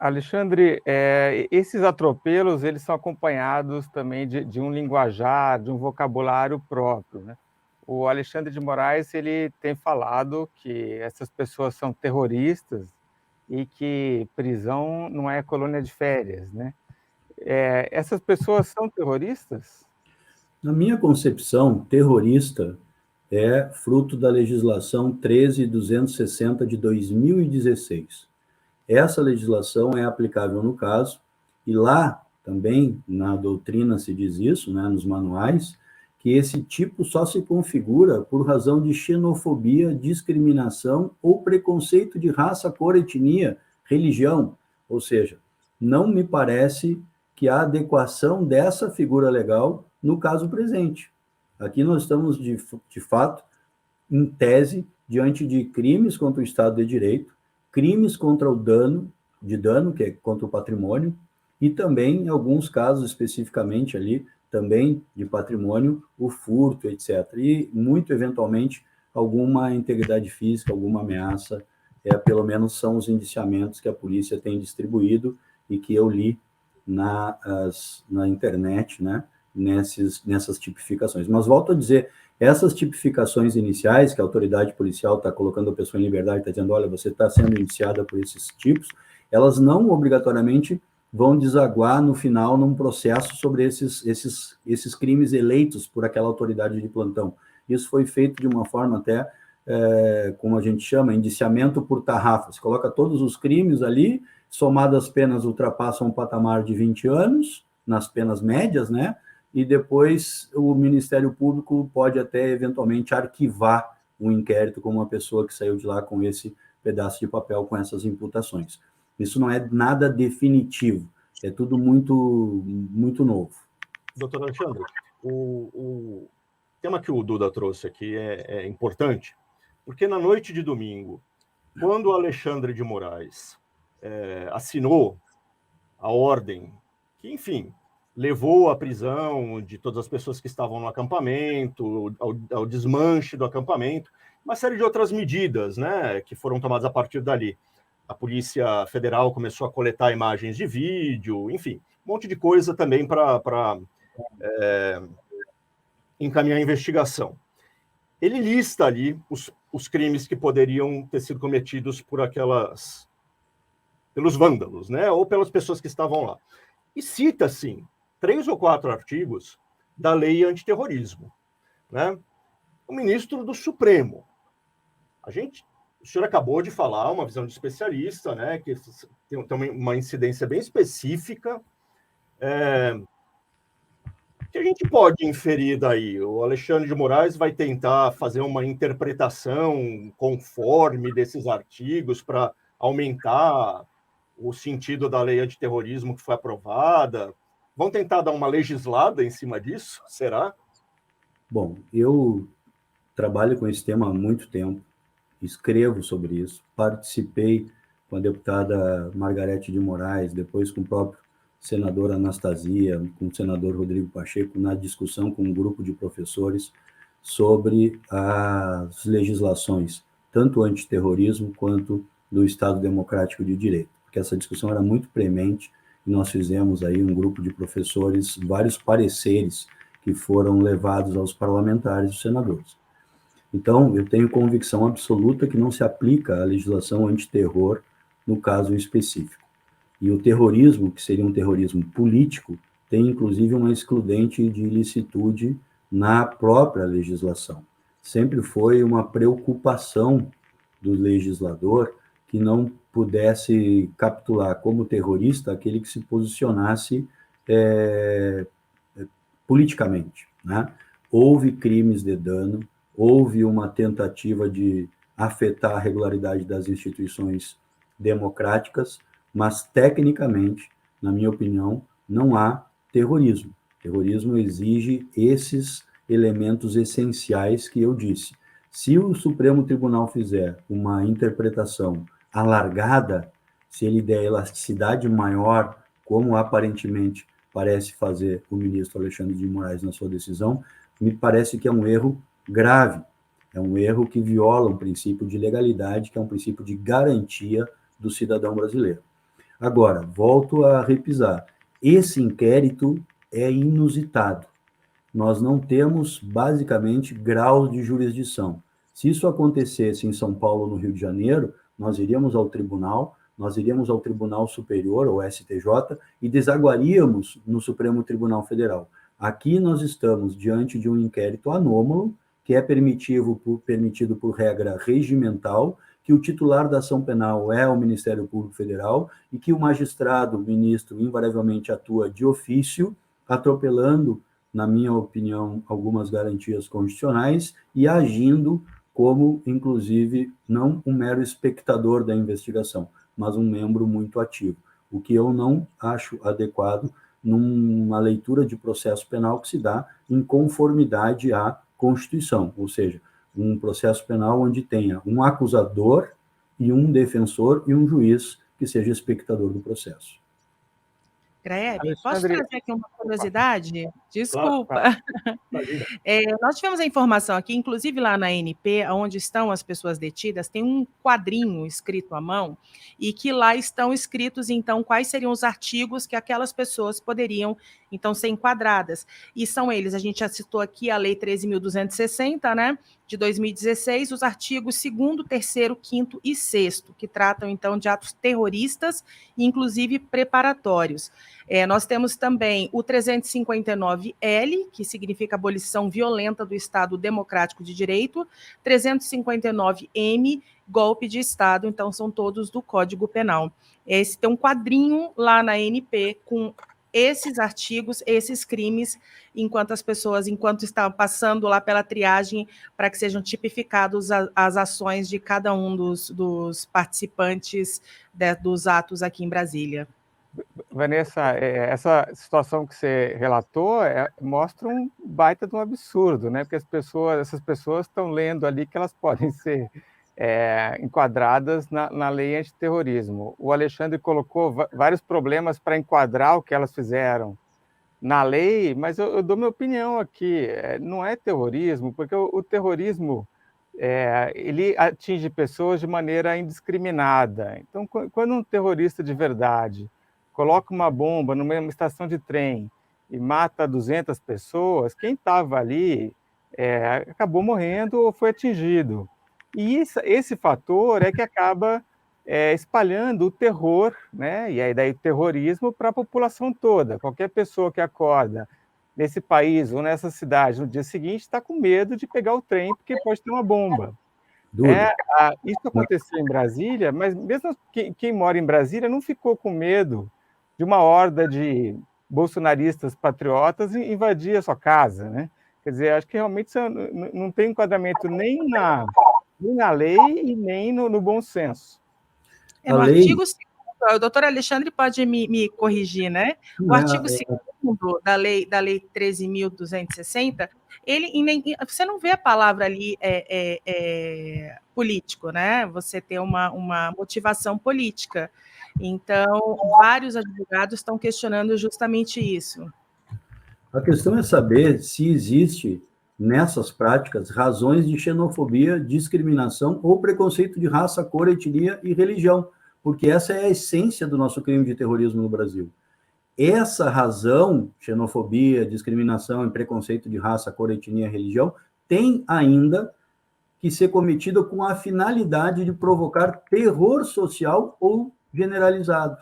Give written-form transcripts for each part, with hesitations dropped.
Alexandre, esses atropelos, eles são acompanhados também de um linguajar, de um vocabulário próprio, né? O Alexandre de Moraes, ele tem falado que essas pessoas são terroristas e que prisão não é colônia de férias, né? Essas pessoas são terroristas? Na minha concepção, terrorista é fruto da legislação 13.260 de 2016. Essa legislação é aplicável no caso, e lá também na doutrina se diz isso, né, nos manuais, que esse tipo só se configura por razão de xenofobia, discriminação ou preconceito de raça, cor, etnia, religião. Ou seja, não me parece que há adequação dessa figura legal no caso presente. Aqui nós estamos, de fato, em tese, diante de crimes contra o Estado de Direito, crimes contra o dano, que é contra o patrimônio, e também, em alguns casos especificamente ali, também de patrimônio, o furto, etc. E, muito eventualmente, alguma integridade física, alguma ameaça, pelo menos são os indiciamentos que a polícia tem distribuído e que eu li na internet, né, nessas tipificações. Mas volto a dizer, essas tipificações iniciais, que a autoridade policial está colocando a pessoa em liberdade, está dizendo, olha, você está sendo indiciada por esses tipos, elas não obrigatoriamente vão desaguar no final num processo sobre esses crimes eleitos por aquela autoridade de plantão. Isso foi feito de uma forma até, como a gente chama, indiciamento por tarrafa. Você coloca todos os crimes ali, somadas as penas ultrapassam um patamar de 20 anos, nas penas médias, né? E depois o Ministério Público pode até, eventualmente, arquivar o inquérito com uma pessoa que saiu de lá com esse pedaço de papel, com essas imputações. Isso não é nada definitivo, é tudo muito, muito novo. Doutor Alexandre, o tema que o Duda trouxe aqui é importante, porque na noite de domingo, quando o Alexandre de Moraes assinou a ordem, que, enfim, levou à prisão de todas as pessoas que estavam no acampamento, ao desmanche do acampamento, uma série de outras medidas, né, que foram tomadas a partir dali. A Polícia Federal começou a coletar imagens de vídeo, enfim, um monte de coisa também para encaminhar a investigação. Ele lista ali os crimes que poderiam ter sido cometidos pelos vândalos, né, ou pelas pessoas que estavam lá. E cita, assim, 3 ou 4 artigos da lei antiterrorismo, né? O ministro do Supremo. O senhor acabou de falar, uma visão de especialista, né, que tem uma incidência bem específica. O que a gente pode inferir daí? O Alexandre de Moraes vai tentar fazer uma interpretação conforme desses artigos para aumentar o sentido da lei antiterrorismo que foi aprovada? Vão tentar dar uma legislada em cima disso? Será? Bom, eu trabalho com esse tema há muito tempo, escrevo sobre isso, participei com a deputada Margarete de Moraes, depois com o próprio senador Anastasia, com o senador Rodrigo Pacheco, na discussão com um grupo de professores sobre as legislações, tanto antiterrorismo quanto do Estado Democrático de Direito, porque essa discussão era muito premente e nós fizemos aí um grupo de professores, vários pareceres que foram levados aos parlamentares e os senadores. Então, eu tenho convicção absoluta que não se aplica a legislação antiterror no caso específico. E o terrorismo, que seria um terrorismo político, tem inclusive uma excludente de ilicitude na própria legislação. Sempre foi uma preocupação do legislador que não pudesse capturar como terrorista aquele que se posicionasse politicamente, né? Houve crimes de dano, houve uma tentativa de afetar a regularidade das instituições democráticas, mas, tecnicamente, na minha opinião, não há terrorismo. Terrorismo exige esses elementos essenciais que eu disse. Se o Supremo Tribunal fizer uma interpretação alargada, se ele der elasticidade maior, como aparentemente parece fazer o ministro Alexandre de Moraes na sua decisão, me parece que é um erro grave, é um erro que viola um princípio de legalidade, que é um princípio de garantia do cidadão brasileiro. Agora, volto a repisar, esse inquérito é inusitado. Nós não temos, basicamente, graus de jurisdição. Se isso acontecesse em São Paulo ou no Rio de Janeiro, nós iríamos ao Tribunal Superior, ou STJ, e desaguaríamos no Supremo Tribunal Federal. Aqui nós estamos diante de um inquérito anômalo, que é permitido por regra regimental, que o titular da ação penal é o Ministério Público Federal e que o magistrado, o ministro, invariavelmente atua de ofício, atropelando, na minha opinião, algumas garantias constitucionais e agindo como, inclusive, não um mero espectador da investigação, mas um membro muito ativo, o que eu não acho adequado numa leitura de processo penal que se dá em conformidade à Constituição, ou seja, um processo penal onde tenha um acusador e um defensor e um juiz que seja espectador do processo. Graeb, posso trazer aqui uma curiosidade? Desculpa. Claro. Nós tivemos a informação aqui, inclusive lá na ANP, onde estão as pessoas detidas, tem um quadrinho escrito à mão, e que lá estão escritos, então, quais seriam os artigos que aquelas pessoas poderiam, então, ser enquadradas. E são eles, a gente já citou aqui a Lei 13.260, né, de 2016, os artigos 2º, 3º, 5º e 6º, que tratam, então, de atos terroristas, inclusive preparatórios. Nós temos também o 359L, que significa abolição violenta do Estado Democrático de Direito, 359M, golpe de Estado, então são todos do Código Penal. Tem um quadrinho lá na ANP com esses artigos, esses crimes, enquanto estavam passando lá pela triagem, para que sejam tipificados as ações de cada um dos participantes dos atos aqui em Brasília. Vanessa, essa situação que você relatou mostra um baita de um absurdo, né? Porque essas pessoas estão lendo ali que elas podem ser enquadradas na lei antiterrorismo. O Alexandre colocou vários problemas para enquadrar o que elas fizeram na lei, mas eu dou minha opinião aqui. Não é terrorismo, porque o terrorismo ele atinge pessoas de maneira indiscriminada. Então, quando um terrorista de verdade coloca uma bomba numa estação de trem e mata 200 pessoas, quem estava ali acabou morrendo ou foi atingido. E esse fator é que acaba espalhando o terror, né? E aí daí o terrorismo para a população toda. Qualquer pessoa que acorda nesse país ou nessa cidade no dia seguinte está com medo de pegar o trem porque pode ter uma bomba. Isso aconteceu em Brasília, mas mesmo quem mora em Brasília não ficou com medo de uma horda de bolsonaristas patriotas invadir a sua casa, né? Quer dizer, acho que realmente não tem enquadramento nem na lei e nem no bom senso. No artigo 2º, o doutor Alexandre pode me corrigir, né? O artigo 2º da lei 13.260, você não vê a palavra ali político, né? Você tem uma motivação política. Então, vários advogados estão questionando justamente isso. A questão é saber se existe, nessas práticas, razões de xenofobia, discriminação ou preconceito de raça, cor, etnia e religião, porque essa é a essência do nosso crime de terrorismo no Brasil. Essa razão, xenofobia, discriminação e preconceito de raça, cor, etnia e religião, tem ainda que ser cometida com a finalidade de provocar terror social ou generalizado,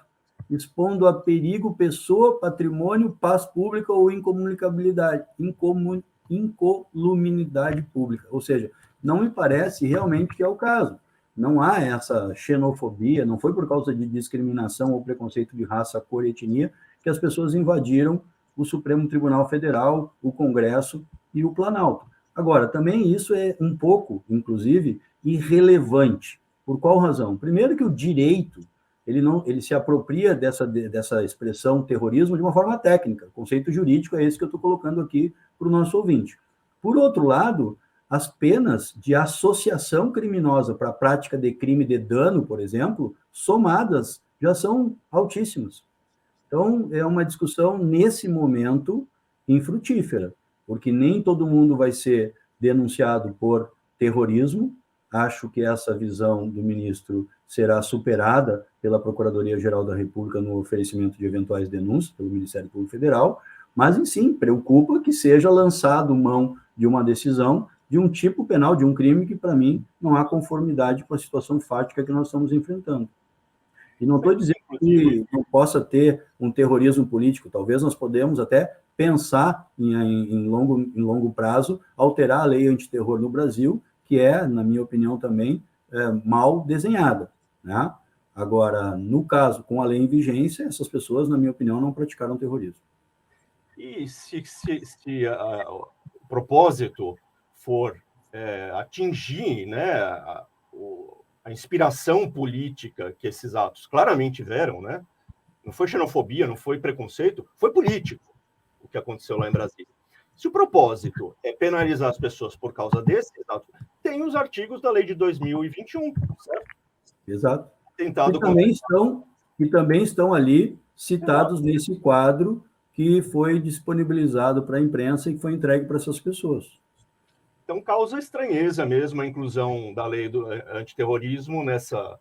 expondo a perigo pessoa, patrimônio, paz pública ou incomunicabilidade, incolumidade pública. Ou seja, não me parece realmente que é o caso. Não há essa xenofobia, não foi por causa de discriminação ou preconceito de raça, cor e etnia que as pessoas invadiram o Supremo Tribunal Federal, o Congresso e o Planalto. Agora, também isso é um pouco, inclusive, irrelevante. Por qual razão? Primeiro que o direito ele se apropria dessa expressão terrorismo de uma forma técnica. O conceito jurídico é esse que eu estou colocando aqui para o nosso ouvinte. Por outro lado, as penas de associação criminosa para a prática de crime de dano, por exemplo, somadas, já são altíssimas. Então, é uma discussão, nesse momento, infrutífera, porque nem todo mundo vai ser denunciado por terrorismo. Acho que essa visão do ministro será superada pela Procuradoria-Geral da República no oferecimento de eventuais denúncias pelo Ministério Público Federal, mas, em sim, preocupa que seja lançado mão de uma decisão de um tipo penal, de um crime que, para mim, não há conformidade com a situação fática que nós estamos enfrentando. E não estou dizendo que não possa ter um terrorismo político, talvez nós podemos até pensar em longo prazo, alterar a lei antiterror no Brasil, que é, na minha opinião também, mal desenhada, né? Agora, no caso, com a lei em vigência, essas pessoas, na minha opinião, não praticaram terrorismo. E se o propósito for atingir, né, a inspiração política que esses atos claramente tiveram, né? Não foi xenofobia, não foi preconceito, foi político o que aconteceu lá em Brasília. Se o propósito é penalizar as pessoas por causa desses atos, tem os artigos da lei de 2021, certo? Exato. Tentado E também estão ali citados nesse quadro que foi disponibilizado para a imprensa e que foi entregue para essas pessoas. Então, causa estranheza mesmo a inclusão da lei do antiterrorismo nessa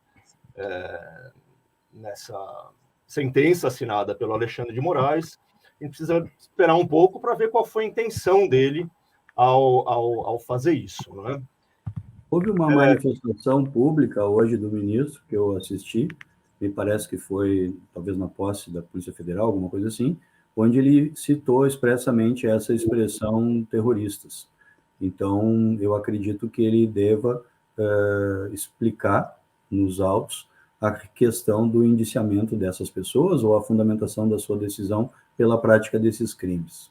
sentença assinada pelo Alexandre de Moraes. A gente precisa esperar um pouco para ver qual foi a intenção dele ao fazer isso, não é? Houve uma manifestação pública hoje do ministro, que eu assisti, me parece que foi, talvez na posse da Polícia Federal, alguma coisa assim, onde ele citou expressamente essa expressão terroristas. Então, eu acredito que ele deva explicar nos autos a questão do indiciamento dessas pessoas ou a fundamentação da sua decisão pela prática desses crimes.